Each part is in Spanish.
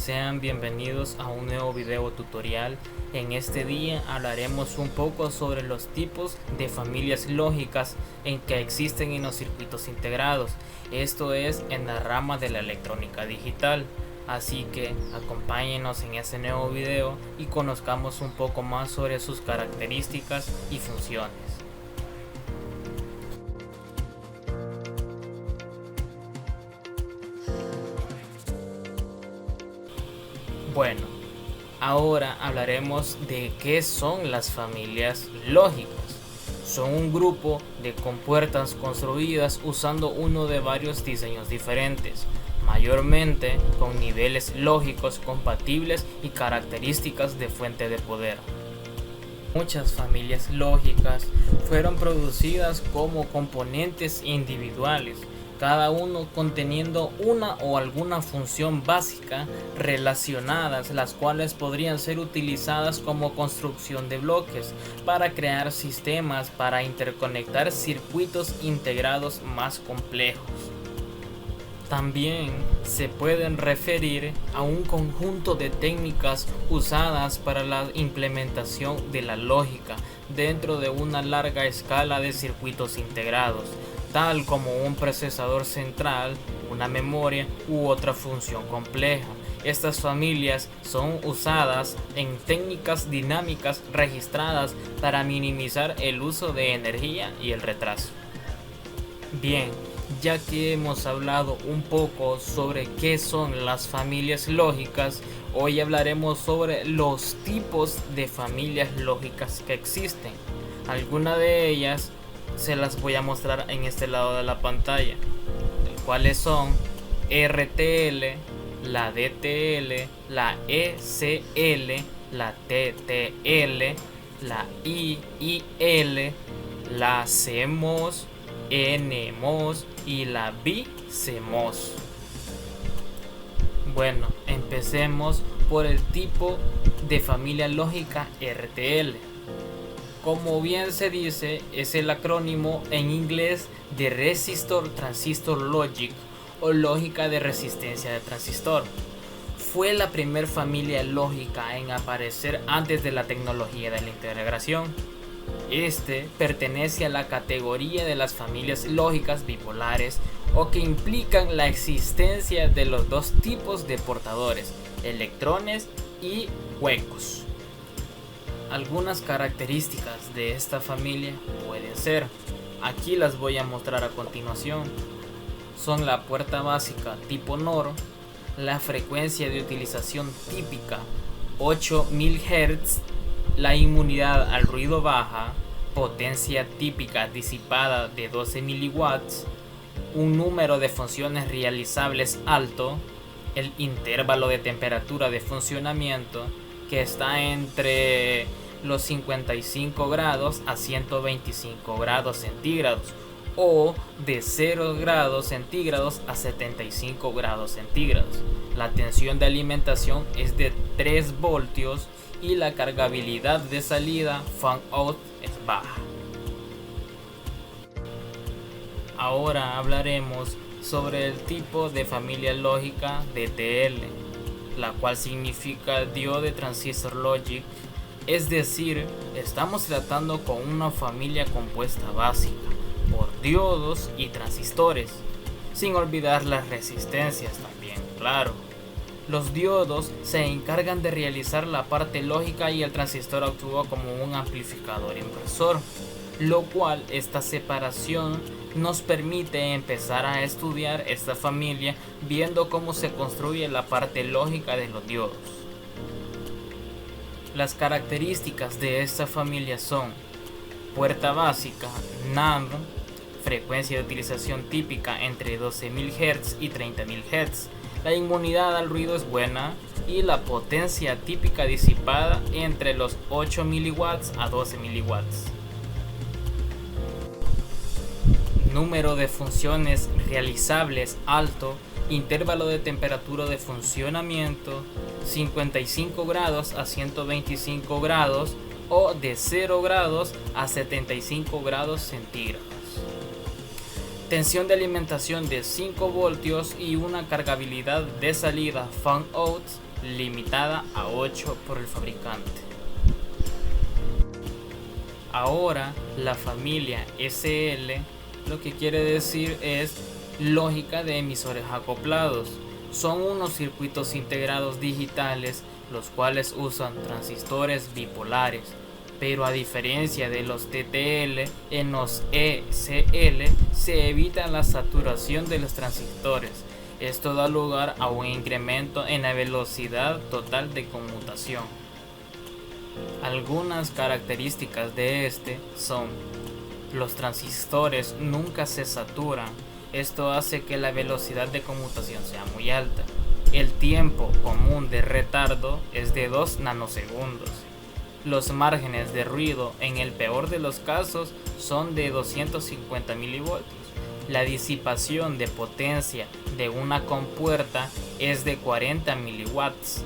sean bienvenidos a un nuevo video tutorial. En este día hablaremos un poco sobre los tipos de familias lógicas en que existen en los circuitos integrados, esto es en la rama de la electrónica digital. Así que acompáñenos en este nuevo video y conozcamos un poco más sobre sus características y funciones. Bueno, ahora hablaremos de qué son las familias lógicas. Son un grupo de compuertas construidas usando uno de varios diseños diferentes, mayormente con niveles lógicos compatibles y características de fuente de poder. Muchas familias lógicas fueron producidas como componentes individuales, cada uno conteniendo una o alguna función básica relacionadas, las cuales podrían ser utilizadas como construcción de bloques para crear sistemas para interconectar circuitos integrados más complejos. También se pueden referir a un conjunto de técnicas usadas para la implementación de la lógica dentro de una larga escala de circuitos integrados, tal como un procesador central, una memoria u otra función compleja. Estas familias son usadas en técnicas dinámicas registradas para minimizar el uso de energía y el retraso. Bien, ya que hemos hablado un poco sobre qué son las familias lógicas, hoy hablaremos sobre los tipos de familias lógicas que existen. Algunas de ellas se las voy a mostrar en este lado de la pantalla, cuáles son RTL, la DTL, la ECL, la TTL, la IIL, la CMOS, NMOS y la BCMOS. Bueno, empecemos por el tipo de familia lógica RTL. Como bien se dice, es el acrónimo en inglés de Resistor Transistor Logic o lógica de resistencia de transistor. Fue la primera familia lógica en aparecer antes de la tecnología de la integración. Este pertenece a la categoría de las familias lógicas bipolares o que implican la existencia de los dos tipos de portadores, electrones y huecos. Algunas características de esta familia pueden ser, aquí las voy a mostrar a continuación, son la puerta básica tipo NOR, la frecuencia de utilización típica 8000 Hz, la inmunidad al ruido baja, potencia típica disipada de 12 mW, un número de funciones realizables alto, el intervalo de temperatura de funcionamiento que está entre los 55 grados a 125 grados centígrados o de 0 grados centígrados a 75 grados centígrados. La tensión de alimentación es de 3 voltios y la cargabilidad de salida fan out es baja. Ahora hablaremos sobre el tipo de familia lógica DTL, la cual significa Diode Transistor Logic, es decir, estamos tratando con una familia compuesta básica por diodos y transistores, sin olvidar las resistencias también, claro. Los diodos se encargan de realizar la parte lógica y el transistor actúa como un amplificador inversor, lo cual esta separación nos permite empezar a estudiar esta familia viendo cómo se construye la parte lógica de los diodos. Las características de esta familia son puerta básica NAND, frecuencia de utilización típica entre 12.000 Hz y 30.000 Hz, la inmunidad al ruido es buena y la potencia típica disipada entre los 8 mW a 12 mW. Número de funciones realizables alto, intervalo de temperatura de funcionamiento 55 grados a 125 grados o de 0 grados a 75 grados centígrados. Tensión de alimentación de 5 voltios y una cargabilidad de salida fan out limitada a 8 por el fabricante. Ahora, la familia SL lo que quiere decir es lógica de emisores acoplados. Son unos circuitos integrados digitales los cuales usan transistores bipolares, pero a diferencia de los TTL, en los ECL se evita la saturación de los transistores. Esto da lugar a un incremento en la velocidad total de conmutación. Algunas características de este son: los transistores nunca se saturan. Esto hace que la velocidad de conmutación sea muy alta. El tiempo común de retardo es de 2 nanosegundos. Los márgenes de ruido en el peor de los casos son de 250 milivoltios. La disipación de potencia de una compuerta es de 40 miliwatts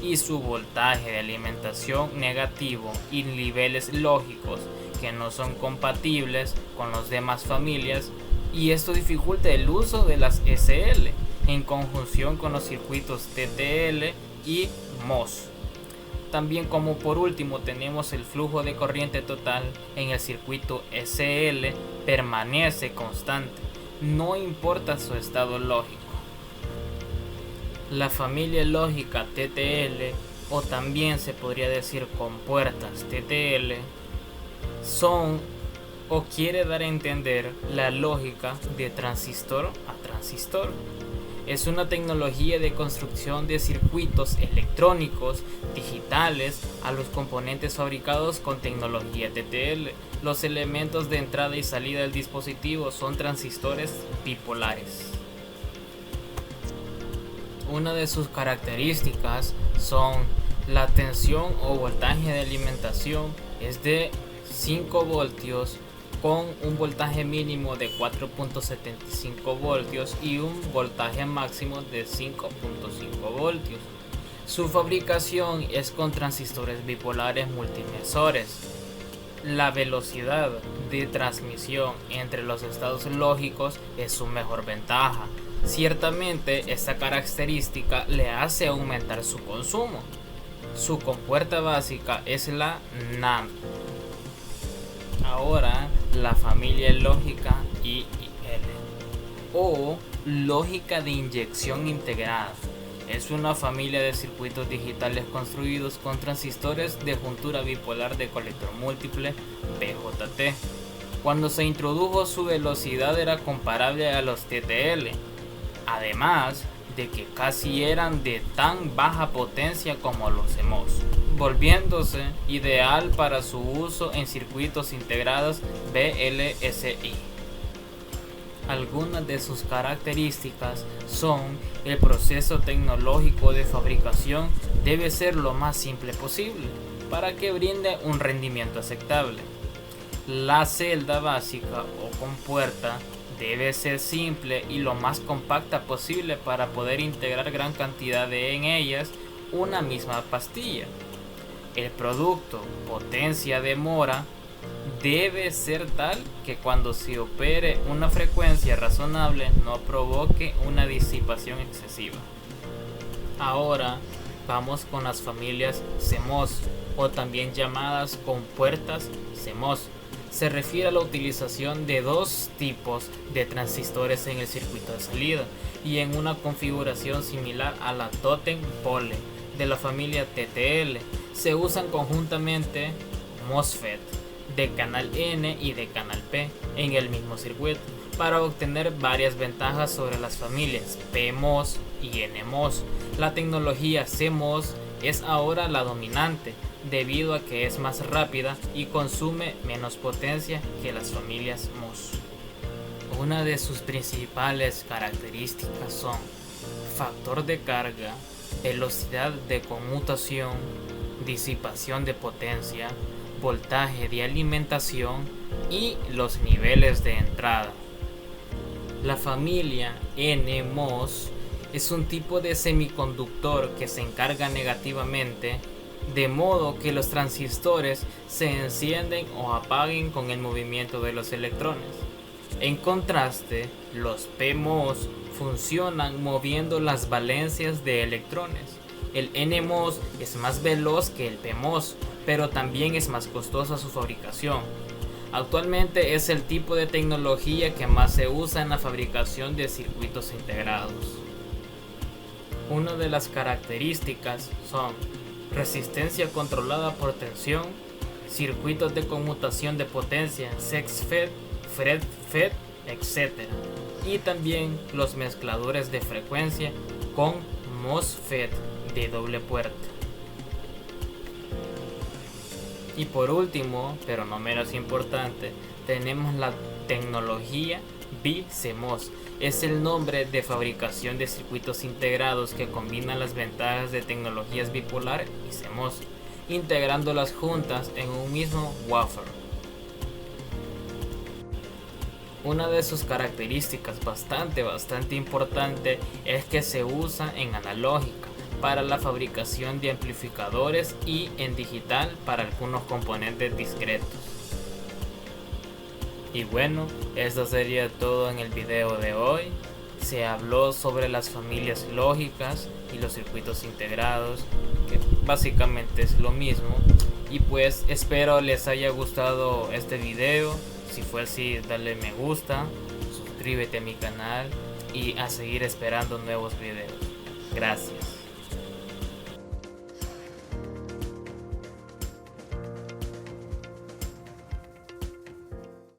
y su voltaje de alimentación negativo y niveles lógicos que no son compatibles con las demás familias, y esto dificulta el uso de las SL en conjunción con los circuitos TTL y MOS. También, como por último, tenemos el flujo de corriente total en el circuito SL permanece constante, no importa su estado lógico. La familia lógica TTL, o también se podría decir compuertas TTL, son o quiere dar a entender la lógica de transistor a transistor. Es una tecnología de construcción de circuitos electrónicos digitales a los componentes fabricados con tecnología TTL. Los elementos de entrada y salida del dispositivo son transistores bipolares. Una de sus características son la tensión o voltaje de alimentación es de 5 voltios con un voltaje mínimo de 4.75 voltios y un voltaje máximo de 5.5 voltios. Su fabricación es con transistores bipolares multiemisores. La velocidad de transmisión entre los estados lógicos es su mejor ventaja. Ciertamente, esta característica le hace aumentar su consumo. Su compuerta básica es la NAND. Ahora, la familia lógica IIL o lógica de inyección integrada es una familia de circuitos digitales construidos con transistores de juntura bipolar de colector múltiple BJT. Cuando se introdujo, su velocidad era comparable a los TTL, además de que casi eran de tan baja potencia como los CMOS, volviéndose ideal para su uso en circuitos integrados VLSI. Algunas de sus características son: el proceso tecnológico de fabricación debe ser lo más simple posible para que brinde un rendimiento aceptable. La celda básica o compuerta debe ser simple y lo más compacta posible para poder integrar gran cantidad en ellas una misma pastilla. El producto potencia de mora debe ser tal que cuando se opere una frecuencia razonable no provoque una disipación excesiva. Ahora vamos con las familias CMOS, o también llamadas compuertas CMOS. Se refiere a la utilización de dos tipos de transistores en el circuito de salida y en una configuración similar a la Totem Pole de la familia TTL. Se usan conjuntamente MOSFET de canal N y de canal P en el mismo circuito para obtener varias ventajas sobre las familias PMOS y NMOS. La tecnología CMOS es ahora la dominante debido a que es más rápida y consume menos potencia que las familias MOS. Una de sus principales características son factor de carga, velocidad de conmutación, disipación de potencia, voltaje de alimentación y los niveles de entrada. La familia NMOS es un tipo de semiconductor que se encarga negativamente, de modo que los transistores se encienden o apaguen con el movimiento de los electrones. En contraste, los PMOS funcionan moviendo las valencias de electrones. El NMOS es más veloz que el PMOS, pero también es más costosa su fabricación. Actualmente es el tipo de tecnología que más se usa en la fabricación de circuitos integrados. Una de las características son resistencia controlada por tensión, circuitos de conmutación de potencia SEX-FET, FRET-FET, etc. Y también los mezcladores de frecuencia con MOSFET de doble puerta. Y por último, pero no menos importante, tenemos la tecnología BiCMOS. Es el nombre de fabricación de circuitos integrados que combina las ventajas de tecnologías bipolar y CMOS, integrándolas juntas en un mismo wafer. Una de sus características bastante importante es que se usa en analógica para la fabricación de amplificadores y en digital para algunos componentes discretos. Y bueno, esto sería todo en el video de hoy. Se habló sobre las familias lógicas y los circuitos integrados, que básicamente es lo mismo. Y pues espero les haya gustado este video. Si fue así, dale me gusta, suscríbete a mi canal y a seguir esperando nuevos videos. Gracias.